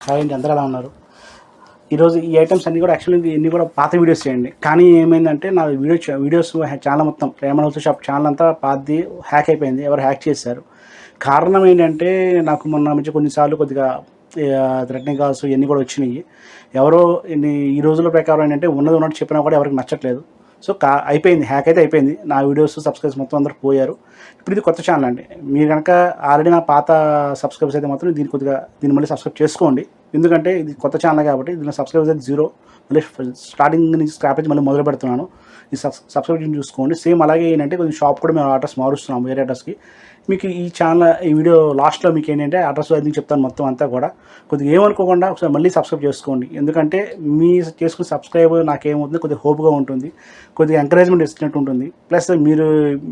Hi అండి, అందరూ ఎలా ఉన్నారు? ఈరోజు ఈ ఐటమ్స్ అన్నీ కూడా యాక్చువల్లీ ఇన్ని కూడా పాత వీడియోస్ చేయండి. కానీ ఏమైందంటే నా వీడియోస్ ఛానల్ మొత్తం ప్రేమ హౌస్ షాప్ ఛానల్ అంతా పాతది హ్యాక్ అయిపోయింది. ఎవరు హ్యాక్ చేశారు. కారణం ఏంటంటే నాకు మొన్న నుంచి కొన్నిసార్లు కొద్దిగా థ్రెటనింగ్ కాల్స్ ఇవన్నీ కూడా వచ్చినాయి. ఎవరో ఈ రోజుల ప్రకారం ఏంటంటే ఉన్నది ఉన్నట్టు చెప్పినా కూడా ఎవరికి నచ్చట్లేదు. సో అయిపోయింది, హ్యాక్ అయితే అయిపోయింది. నా వీడియోస్ సబ్స్క్రైబర్స్ మొత్తం అందరూ పోయారు. ఇప్పుడు ఇది కొత్త ఛానల్ అండి. మీరు కనుక ఆల్రెడీ నా పాత సబ్స్క్రైబర్స్ అయితే మాత్రం దీన్ని మళ్ళీ సబ్స్క్రైబ్ చేసుకోండి. ఎందుకంటే ఇది కొత్త ఛానల్ కాబట్టి దీనిలో సబ్స్క్రైబర్స్ అయితే 0. మళ్ళీ స్టార్టింగ్ నుంచి స్క్రాప్ నుంచి మళ్ళీ మొదలు పెడుతున్నాను. ఈ సబ్స్క్రిప్షన్ చూసుకోండి. సేమ్ అలాగే ఏంటంటే కొంచెం షాప్ కూడా మేము అడ్రస్ మారుస్తున్నాము, వేరే అడ్రస్కి. మీకు ఈ ఛానల్ ఈ వీడియో లాస్ట్లో మీకు ఏంటంటే అడ్రస్ అది చెప్తాను మొత్తం అంతా కూడా. కొద్దిగా ఏమనుకోకుండా ఒకసారి మళ్ళీ సబ్స్క్రైబ్ చేసుకోండి. ఎందుకంటే మీ చేసుకున్న సబ్స్క్రైబ్ నాకేమవుతుంది, కొద్దిగా హోప్గా ఉంటుంది, కొద్దిగా ఎంకరేజ్మెంట్ ఇచ్చినట్టు ఉంటుంది. ప్లస్ మీరు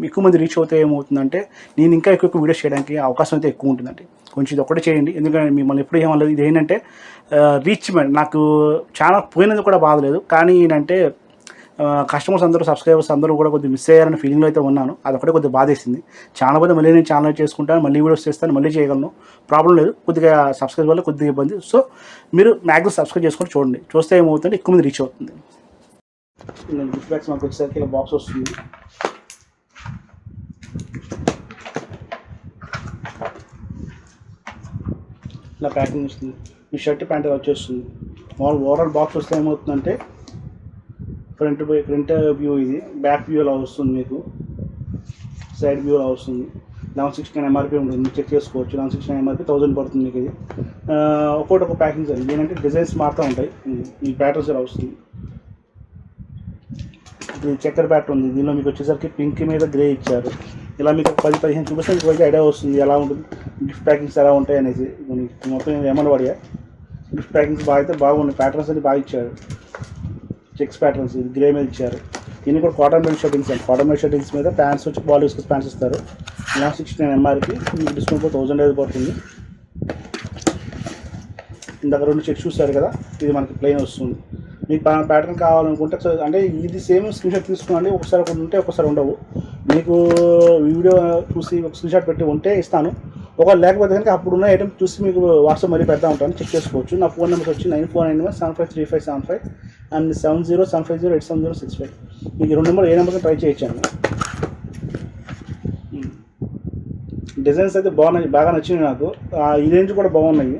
ఎక్కువ మంది రీచ్ అవుతే ఏమవుతుందంటే నేను ఇంకా ఎక్కువ వీడియోస్ చేయడానికి అవకాశం అయితే ఎక్కువ ఉంటుందండి. కొంచెం ఇది ఒక్కటే చేయండి. ఎందుకంటే మిమ్మల్ని ఎప్పుడు ఏమలేదు. ఇది ఏంటంటే రీచ్మెంట్ నాకు ఛానల్ పోయినది కూడా బాధలేదు. కానీ ఏంటంటే కస్టమర్స్ అందరూ సబ్స్క్రైబర్స్ అందరూ కూడా కొద్దిగా మిస్ అయ్యారని ఫీలింగ్లో అయితే ఉన్నాను. అదొకటే కొద్దిగా బాధేసింది. ఛానల్ పోతే మళ్ళీ నేను ఛానల్ చేసుకుంటాను, మళ్ళీ వీడియోస్ చేస్తాను, మళ్ళీ చేయగలను, ప్రాబ్లం లేదు. కొద్దిగా సబ్స్క్రైబ్ వల్ల కొద్దిగా ఇబ్బంది. సో మీరు మ్యాక్సిమం సబ్స్క్రైబ్ చేసుకొని చూడండి. చూస్తే ఏమవుతుందంటే ఎక్కువ మంది రీచ్ అవుతుంది. గిఫ్ట్ బ్యాగ్స్ మాకు వచ్చేసరికి ఇలా బాక్స్ వస్తుంది. ఇలా ప్యాకింగ్ వస్తుంది. మీ షర్ట్ ప్యాంట్ వచ్చేస్తుంది. ఓవరాల్ బాక్స్ వస్తే ఏమవుతుందంటే ఫ్రంట్ వ్యూ, ఇది బ్యాక్ వ్యూ అలా వస్తుంది, మీకు సైడ్ వ్యూ అలా వస్తుంది. 1169 ఎంఆర్పీ ఉంటుంది, మీరు చెక్ చేసుకోవచ్చు. 1169 ఎంఆర్పీ 1000 పడుతుంది మీకు. ఇది ఒక్కొక్క ప్యాకింగ్స్ అండి. ఏంటంటే డిజైన్స్ మారుతూ ఉంటాయి. ఈ ప్యాటర్న్స్ ఇలా వస్తుంది. ఇది చక్కెర ప్యాటర్న్ ఉంది. దీనిలో మీకు వచ్చేసరికి పింక్ మీద గ్రే ఇచ్చారు. ఇలా మీకు 10-15 చూపిస్తే మీకు కొంచెం ఐడియా వస్తుంది ఎలా ఉంటుంది, గిఫ్ట్ ప్యాకింగ్స్ ఎలా ఉంటాయి అనేసి. మొత్తం ఏమన్నా పడియా గిఫ్ట్ ప్యాకింగ్స్ బాగా అయితే బాగున్నాయి. ప్యాటర్న్స్ అని బాగా ఇచ్చారు. చెక్స్ ప్యాటర్న్స్ ఇది గ్రే మీద ఇచ్చారు. దీన్ని కూడా కాటన్ బెల్ట్ షర్టింగ్స్ అండి. కాటన్ బెల్ట్ షర్టింగ్స్ మీద ప్యాంట్స్ వచ్చి బాల్ విస్కస్ ప్యాంట్స్ ఇస్తారు. 1169 ఎంఆర్పీ, మీకు డిస్కౌంట్ 1000 పడుతుంది. ఇందాక 2 చెక్స్ చూస్తారు కదా, ఇది మనకి ప్లెయిన్ వస్తుంది. మీకు ప్యాటర్న్ కావాలనుకుంటే అంటే ఇది సేమ్ స్క్రీన్ షాట్ తీసుకున్నాండి. ఒకసారి ఉంటే ఒకసారి ఉండవు. మీకు వీడియో చూసి ఒక స్క్రీన్ షాట్ పెట్టి ఉంటే ఇస్తాను. ఒకవేళ లేకపోతే కనుక అప్పుడున్న ఐటమ్ చూసి మీకు వాట్సాప్ మరీ పెడతా ఉంటాను, చెక్ చేసుకోవచ్చు. నా ఫోన్ నెంబర్ వచ్చి 9491753575 అండ్ 7075087065. మీకు 2 నెంబర్ ఏ నెంబర్కి ట్రై చేయొచ్చండి. డిజైన్స్ అయితే బాగున్నాయి, బాగా నచ్చినాయి నాకు. ఈ రేంజ్ కూడా బాగున్నాయి.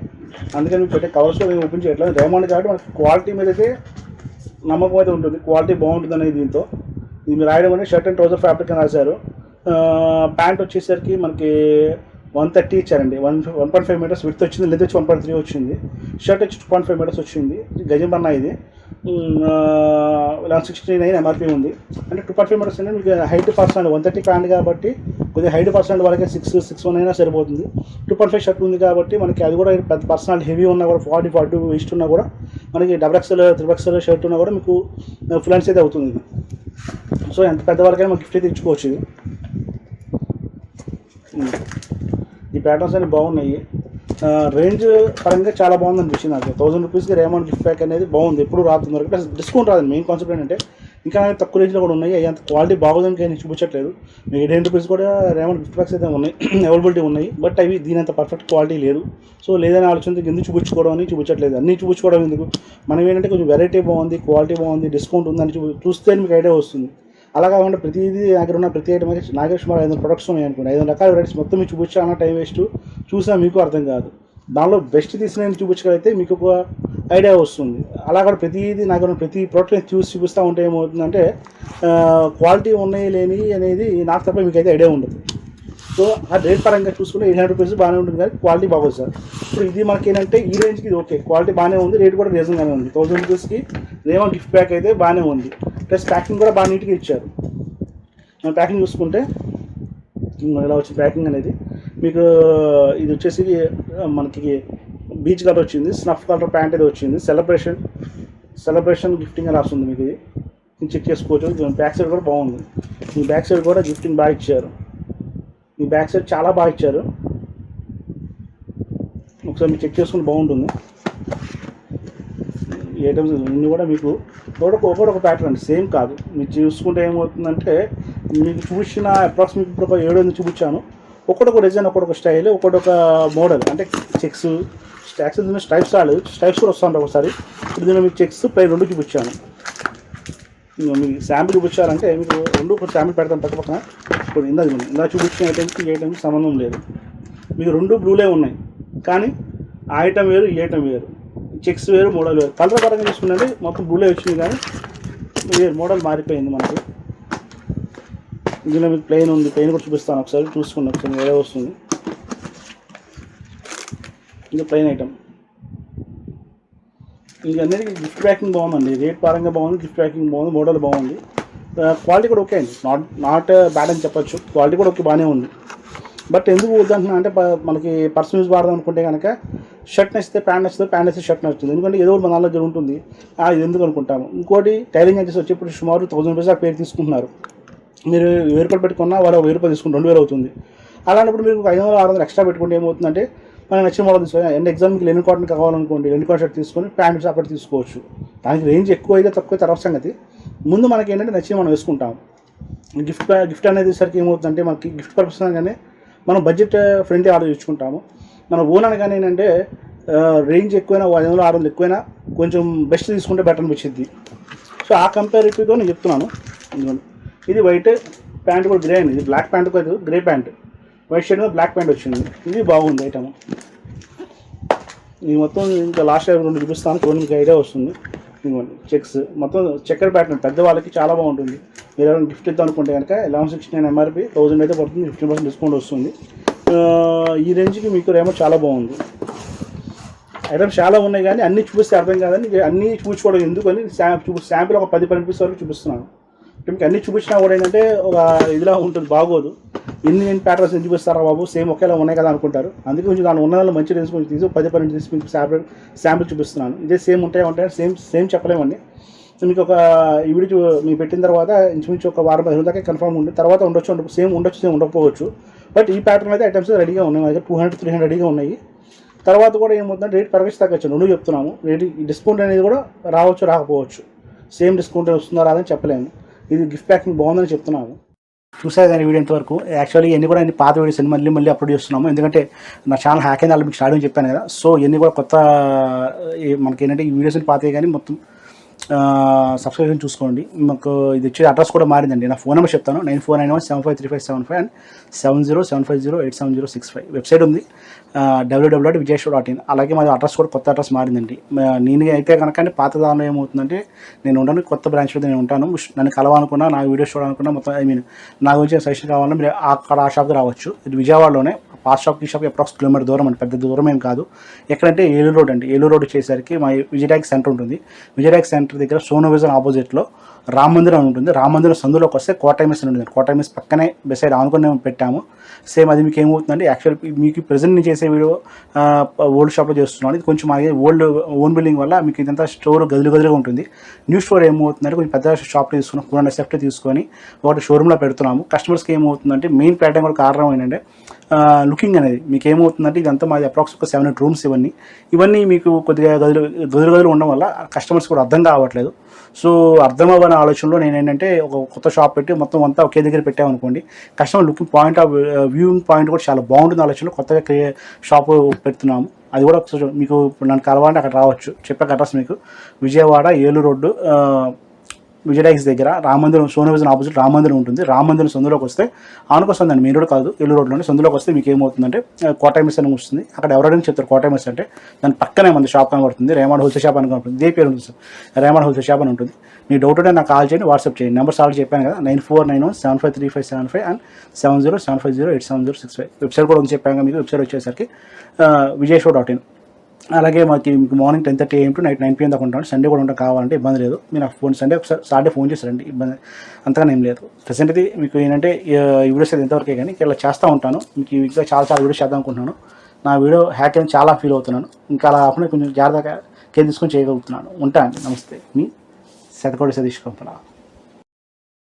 అందుకని మీకు పెట్టే కవర్స్ కూడా ఓపెన్ చేయట్లేదు. డైమండ్ కాబట్టి మనకి క్వాలిటీ మీద అయితే నమ్మకం అయితే ఉంటుంది. క్వాలిటీ బాగుంటుంది అనేది దీంతో. ఇది మీరు రాయడం అనేది షర్ట్ అండ్ ట్రౌజర్ ఫ్యాబ్రిక్ అని రాశారు. ప్యాంట్ వచ్చేసరికి మనకి 130 ఇచ్చారండి. 1.5 మీటర్స్ విడ్త్ వచ్చింది. లెంత్ వచ్చి 1.3 వచ్చింది. షర్ట్ వచ్చి 2.5 మీటర్స్ వచ్చింది. గజం పన్నా ఇది 1169 ఎంఆర్పీ ఉంది. అంటే 2.5 మీటర్స్ అంటే మీకు హైట్ పర్సెంట్ 130 ప్యాంట్ కాబట్టి కొద్దిగా హైట్ పర్సెంట్ వాళ్ళకి 6'1" అయినా సరిపోతుంది. 2.5 షర్ట్ ఉంది కాబట్టి మనకి అది కూడా పెద్ద పర్సనల్ హెవీ ఉన్నా కూడా 40-42 వేస్ట్ ఉన్నా కూడా మనకి XXL 3XL షర్ట్ ఉన్నా కూడా మీకు ఫుల్ హ్యాండ్స్ అయితే అవుతుంది ఇది. సో ఎంత పెద్దవాళ్ళకైనా మనకి గిఫ్ట్ అయితే ఇచ్చుకోవచ్చు ఇది. ఈ ప్యాటర్న్స్ అన్నీ బాగున్నాయి. రేంజ్ పరంగా చాలా బాగుంది అనిపించింది నాకు. 1000 రూపీస్కి రేమండ్ గిఫ్ట్ ప్యాక్ అనేది బాగుంది. ఎప్పుడు రాతుంది వరకు ప్లస్ డిస్కౌంట్ రాదండి. మెయిన్ కాన్సెప్ట్ ఏంటంటే ఇంకా తక్కువ రేంజ్లో కూడా ఉన్నాయి. అవి అంత క్వాలిటీ బాగోదని నేను చూపించట్లేదు. మీకు 800 రూపీస్ కూడా రేమండ్ గిఫ్ట్ ప్యాక్స్ అయితే ఉన్నాయి, అవైలబిలిటీ ఉన్నాయి. బట్ అవి దీని అంత పర్ఫెక్ట్ క్వాలిటీ లేదు. సో లేదని ఆలోచనతో ఎందుకు చూపించుకోవడం అని చూపించట్లేదు. అన్నీ చూపించుకోవడం ఎందుకు, మనం ఏంటంటే కొంచెం వెరైటీ బాగుంది, క్వాలిటీ బాగుంది, డిస్కౌంట్ ఉందని చూస్తే మీకు ఐడియా వస్తుంది. అలా కాకుండా ప్రతిదీ దగ్గర ఉన్న ప్రతి ఐటమ్ అయితే నాగేష్ సుమారు 500 ప్రొడక్ట్స్ ఉన్నాయి అనుకోండి. 500 రకాల వెరైటీస్ మొత్తం మీకు చూపించాలన్న టైం వేస్ట్, చూసినా మీకు అర్థం కాదు. దానిలో బెస్ట్ తీసిన చూపించగలిగితే మీకు ఒక ఐడియా వస్తుంది. అలా కూడా ప్రతిదీ నాకు ప్రతి ప్రోడక్ట్ చూపిస్తూ ఉంటే ఏమవుతుందంటే క్వాలిటీ ఉన్నాయి లేని అనేది నాకు తప్ప మీకైతే ఐడియా ఉండదు. సో ఆ రేట్ పరంగా చూసుకుంటే 800 రూపీస్ బాగానే ఉంటుంది, కానీ క్వాలిటీ బాగోదు సార్. ఇప్పుడు ఇది మనకి ఏంటంటే ఈ రేంజ్కి ఇది ఓకే, క్వాలిటీ బాగానే ఉంది, రేట్ కూడా రీజన్గానే ఉంది. 1000 రూపీస్కి రేమో గిఫ్ట్ ప్యాక్ అయితే బాగానే ఉంది. ప్లస్ ప్యాకింగ్ కూడా బాగా నీట్గా ఇచ్చారు. మనం ప్యాకింగ్ చూసుకుంటే ఇలా వచ్చి ప్యాకింగ్ అనేది మీకు ఇది వచ్చేసి మనకి బీచ్ కలర్ వచ్చింది, స్నఫ్ కలర్ ప్యాంట్ అయితే వచ్చింది. సెలబ్రేషన్ గిఫ్టింగ్ అని రాస్తుంది మీకు. ఇది చెక్ చేసుకోవచ్చు. బ్యాక్ సైడ్ కూడా బాగుంది. ఈ బ్యాక్ సైడ్ కూడా గిఫ్టింగ్ బాగా ఇచ్చారు. ఈ బ్యాక్ సైడ్ చాలా బాగా ఇచ్చారు. ఒకసారి మీరు చెక్ చేసుకుని బాగుంటుంది. ఈ ఐటమ్స్ ఇన్ని కూడా మీకు ఒకటి ప్యాటర్న్ అండి, సేమ్ కాదు. మీరు చూసుకుంటే ఏమవుతుందంటే మీకు చూసిన అప్రాక్సిమేట్ ఇప్పుడు ఒక 7 చూపించాను. ఒక్కొక్క డిజైన్, ఒక్కొక్క స్టైల్, ఒక్కొక్క మోడల్. అంటే చెక్స్ యాక్చువల్ దీని స్ట్రైప్స్ రాలేదు, స్ట్రైప్స్ కూడా వస్తూ ఉంటాయి ఒకసారి. ఇప్పుడు దీనిలో మీకు చెక్స్ ప్లెయిన్ 2 చూపించాను. మీకు శాంపిల్ చూపించాలంటే మీకు 2 ఒక శాంపిల్ పెడతాను పక్క పక్కన. ఇప్పుడు ఇందా చూపించిన ఐటమ్కి ఈ ఐటమ్కి సంబంధం లేదు. మీకు 2 బ్లూలే ఉన్నాయి, కానీ ఆ ఐటమ్ వేరు, ఈ ఐటమ్ వేరు, చెక్స్ వేరు, మోడల్ వేరు. కలర్ పరంగా తీసుకున్నది మొత్తం బ్లూలే వచ్చింది, కానీ వేరు మోడల్ మారిపోయింది మనకి. ఇందులో మీకు ప్లెయిన్ ఉంది, ప్లెయిన్ కూడా చూపిస్తాను ఒకసారి, చూసుకుని ఒకసారి వేరే వస్తుంది. ఇది ప్లెయిన్ ఐటమ్. ఇది అన్నిటికీ గిఫ్ట్ ప్యాకింగ్ బాగుందండి, రేట్ పరంగా బాగుంది, గిఫ్ట్ ప్యాకింగ్ బాగుంది, మోడల్ బాగుంది, క్వాలిటీ కూడా ఓకే అండి. నాట్ బ్యాడ్ అని చెప్పచ్చు, క్వాలిటీ కూడా ఓకే బాగానే ఉంది. బట్ ఎందుకు వద్దంటున్నా అంటే మనకి పర్సనల్ యూజ్ వాడదాం అనుకుంటే కనుక షర్ట్ నచ్చితే ప్యాంట్ నచ్చుతుంది, ప్యాంట్ నచ్చితే షర్ట్ నచ్చుతుంది. ఎందుకంటే ఏదో మన దానిలో జరుగుతుంది, ఇది ఎందుకు అనుకుంటాము. ఇంకోటి టైలింగ్ వచ్చేసి వచ్చేప్పుడు సుమారు 1000 రూపీస్ ఆ పేరు తీసుకుంటున్నారు. మీరు 1000 రూపాయలు పెట్టుకున్నా వాళ్ళు 1000 రూపాయలు తీసుకుని 2000 అవుతుంది. అలాంటప్పుడు మీరు 500-600 ఎక్స్ట్రా పెట్టుకుంటే ఏమవుతుందంటే మనకు నచ్చిన మోడల్ తీసుకోవాలి. ఎండ్ ఎగ్జామ్కి లెనిన్ కాటన్ కావాలనుకోండి, లెనిన్ కాటన్ షర్ట్ తీసుకొని ప్యాంట్ అక్కడ తీసుకోవచ్చు. దానికి రేంజ్ ఎక్కువ అయితే తక్కువ తర్వాత సంగతి. ముందు మనకి ఏంటంటే నచ్చి మనం వేసుకుంటాం. గిఫ్ట్ అనేది సరికి ఏమవుతుందంటే మనకి గిఫ్ట్ పర్పస్ అనగానే మనం బడ్జెట్ ఫ్రెండ్లీ ఆలోచించుకుంటాము. మన ఓన్ అనగానే ఏంటంటే రేంజ్ ఎక్కువైనా 500-600 ఎక్కువైనా కొంచెం బెస్ట్ తీసుకుంటే బెటర్ అనిపించింది. సో ఆ కంపారిటివ్గా నేను చెప్తున్నాను. ఇది వైట్ ప్యాంట్ కూడా గ్రే అండి, ఇది బ్లాక్ ప్యాంట్ కాదు, గ్రే ప్యాంట్, వైట్ షర్ట్ మీద బ్లాక్ ప్యాంట్ వచ్చింది. ఇది బాగుంది ఐటమ్. ఇది మొత్తం ఇంకా లాస్ట్ టైం 2 చూపిస్తాను, చూడండి మీకు ఐడియా వస్తుంది. ఇదిగోండి చెక్స్ మొత్తం చక్కెర ప్యాటర్న్, పెద్దవాళ్ళకి చాలా బాగుంటుంది. మీరు ఎవరైనా గిఫ్ట్ ఇద్దాం అనుకుంటే కనుక 1169 MRP, 1000 అయితే పడుతుంది, 15% డిస్కౌంట్ వస్తుంది. ఈ రేంజ్కి మీకు రేమో చాలా బాగుంది. ఐటమ్స్ చాలా ఉన్నాయి, కానీ అన్నీ చూపిస్తే అర్థం కాదని అన్నీ చూపించుకోవడం ఎందుకని శాంపిల్ ఒక 10-12 పీస్ వరకు చూపిస్తున్నాను. మీకు అన్నీ చూపించినా కూడా ఏంటంటే ఒక ఇదిలా ఉంటుంది, బాగోదు. ఎన్ని ప్యాటర్న్స్ ఎందుకు చూపిస్తారా బాబు, సేమ్ ఒకేలా ఉన్నాయి కదా అనుకుంటారు. అందుకే కొంచెం దాని ఉన్న మంచి రేంజ్ కొంచెం తీసి 10-12 తీసి మీకు శాంపిల్ చూపిస్తున్నాను. ఇదే సేమ్ ఉంటాయి సేమ్ చెప్పలేమండి. మీకు ఒక ఈ వీడియో మీకు పెట్టిన తర్వాత ఇంచుమించు ఒక వారం 10 రోజుల దాకా కన్ఫర్మ్ ఉంది, తర్వాత ఉండొచ్చు, సేమ్ ఉండకపోవచ్చు. బట్ ఈ ప్యాటర్న్ అయితే ఐటమ్స్ రెడీగా ఉన్నాయి, మా దగ్గర 200-300 రెడీగా ఉన్నాయి. తర్వాత కూడా ఏమవుతుందంటే రేట్ పెరగచ్చు తగ్గచ్చు, 2 చెప్తున్నాము. రేట్ డిస్కౌంట్ అనేది కూడా రావచ్చు రాకపోవచ్చు, సేమ్ డిస్కౌంట్ వస్తుందా రాదని చెప్పలేము. ఇది గిఫ్ట్ ప్యాకింగ్ బాగుందని చెప్తున్నాను. చూసారు కానీ వీడియో ఇంతవరకు. యాక్చువల్లీ ఇవన్నీ కూడా పాత వీడియోస్ మళ్ళీ అప్లోడ్ చేస్తున్నాము, ఎందుకంటే నా ఛానల్ హ్యాక్ అయింది, మీకు స్టార్టింగ్ చెప్పాను కదా. సో ఇవన్నీ కూడా కొత్త మనకి ఏంటంటే ఈ వీడియోస్ పాతవి, కానీ మొత్తం సబ్స్క్రిప్షన్ చూసుకోండి. మాకు ఇది వచ్చే అడ్రస్ కూడా మారిందండి. నా ఫోన్ నెంబర్ చెప్తాను, 9491753575 అండ్ 7075087065. వెబ్సైట్ ఉంది www.vijayashow.in. అలాగే మాది అడ్రస్ కూడా కొత్త అడ్రస్ మారిందండి. నేను అయితే కనుక పాత దానిలో ఏమవుతుందంటే నేను ఉంటాను, కొత్త బ్రాంచ్లో నేను ఉంటాను. నన్ను కలవాలనుకున్నా, నా వీడియోస్ చూడాలనుకున్నా, మొత్తం నా గురించి సజెషన్ కావాలన్నా మీరు అక్కడ ఆ షాప్కి రావచ్చు. ఇది విజయవాడలోనే, పాస్ షాప్కి ఈ షాప్కి అప్రాక్స్ కిలోమీటర్ దూరం అండి, పెద్ద దూరం ఏం కాదు. ఎక్కడంటే ఏలూరు రోడ్ అండి. ఏలూరు రోడ్ వచ్చేసరికి మా విజయట్యాక్స్ సెంటర్ ఉంటుంది. విజయట్యాక్స్ సెంటర్ దగ్గర సోనో విజన్ ఆపోజిట్లో రామ మందిరం ఉంటుంది. రామ మందిరం సందులోకి వస్తే కోటైమెస్ ఉంటుంది. కోటైమెస్ పక్కనే బెసైడ్ ఆనుకుని పెట్టాము. సేమ్ అది మీకు ఏమవుతుందంటే యాక్చువల్ మీకు ప్రెజెంట్ నేను చేసే వీడియో ఓల్డ్ షాప్లో చేస్తున్నాను. ఇది కొంచెం మాది ఓన్ బిల్డింగ్ వల్ల మీకు ఇదంతా స్టోర్ గదులుగా ఉంటుంది. న్యూ స్టోర్ ఏమవుతుందంటే కొంచెం పెద్ద షాప్లో తీసుకున్నాం, 200 సెఫ్ట్ తీసుకొని ఒకటి షోరూమ్లో పెడుతున్నాము. కస్టమర్స్కి ఏమవుతుందంటే మెయిన్ ప్యాటర్న్ కూడా కారణం ఏంటంటే లుకింగ్ అనేది మీకు ఏమవుతుందంటే ఇదంతా మాది అప్రాక్స్ ఒక 7 రూమ్స్. ఇవన్నీ మీకు కొద్దిగా గదులు ఉండడం వల్ల కస్టమర్స్ కూడా అర్థం కావట్లేదు. సో అర్థం అవ్వని ఆలోచనలో నేను ఏంటంటే ఒక కొత్త షాప్ పెట్టి మొత్తం అంతా ఒకే దగ్గర పెట్టామనుకోండి, customer looking point of viewing point కూడా చాలా బాగుంటుంది ఆలోచనలో కొత్తగా షాపు పెడుతున్నాము. అది కూడా మీకు నన్ను కలవాలంటే అక్కడ రావచ్చు. చెప్పే అడ్రస్ మీకు విజయవాడ ఏలూరు రోడ్డు విజయట్యాక్స్ దగ్గర రామమందిరం, సోనో విజన్ ఆపోజిట్ రామమందిరం ఉంటుంది. రామమందిరం సందులోకి వస్తే ఆనుకొస్తుందండి, మెయిన్ రోడ్ కాదు, ఏలూరు రోడ్లోనే. సందులోకి వస్తే మీకు ఏమవుతుందంటే కోటైమెస్ అని వస్తుంది. అక్కడ ఎవరైనా చెప్తారు కోటైమెస్ అంటే, దాని పక్కనే మన షాప్ కనబడుతుంది, రేమాడ్ హోల్సేల్ షాప్ అని కనబడుతుంది. ఇదే పేరు ఉంటుంది సార్, రేమాడ్ హోల్సేల్ షాప్ అని ఉంటుంది. మీ డౌట్ ఉంటే నాకు కాల్ చేయండి, వాట్సాప్ చేయండి. నెంబర్స్ ఆల్రెడీ చెప్పాను కదా, 9491753575 అండ్ 7075087065. వెబ్సైట్ కూడా ఉంది చెప్పాను మీకు. వెబ్సైట్ వచ్చేసరికి vijayashow.in. అలాగే మీకు morning 10:30 AM to night 9 PM దాకా ఉంటాను. సండే కూడా ఉంటాం, కావాలంటే ఇబ్బంది లేదు. మీరు నాకు సండే ఒకసారి సాటర్డే ఫోన్ చేస్తారండి, ఇబ్బంది అంతగానే ఏం లేదు. ప్రెసెంట్ అయితే మీకు ఏంటంటే ఈ వీడియోస్ అయితే ఎంతవరకే, కానీ ఇలా చేస్తూ ఉంటాను. మీకు ఇంకా చాలా వీడియోస్ చేద్దాం అనుకుంటున్నాను. నా వీడియో హ్యాక్ అని చాలా ఫీల్ అవుతున్నాను. ఇంకా అలా కాకుండా కొంచెం జాగ్రత్తగా కేర్ తీసుకొని చేయగలుగుతున్నాను. ఉంటా అండి, నమస్తే. మీ శతకోటి సతీష్ కంపన.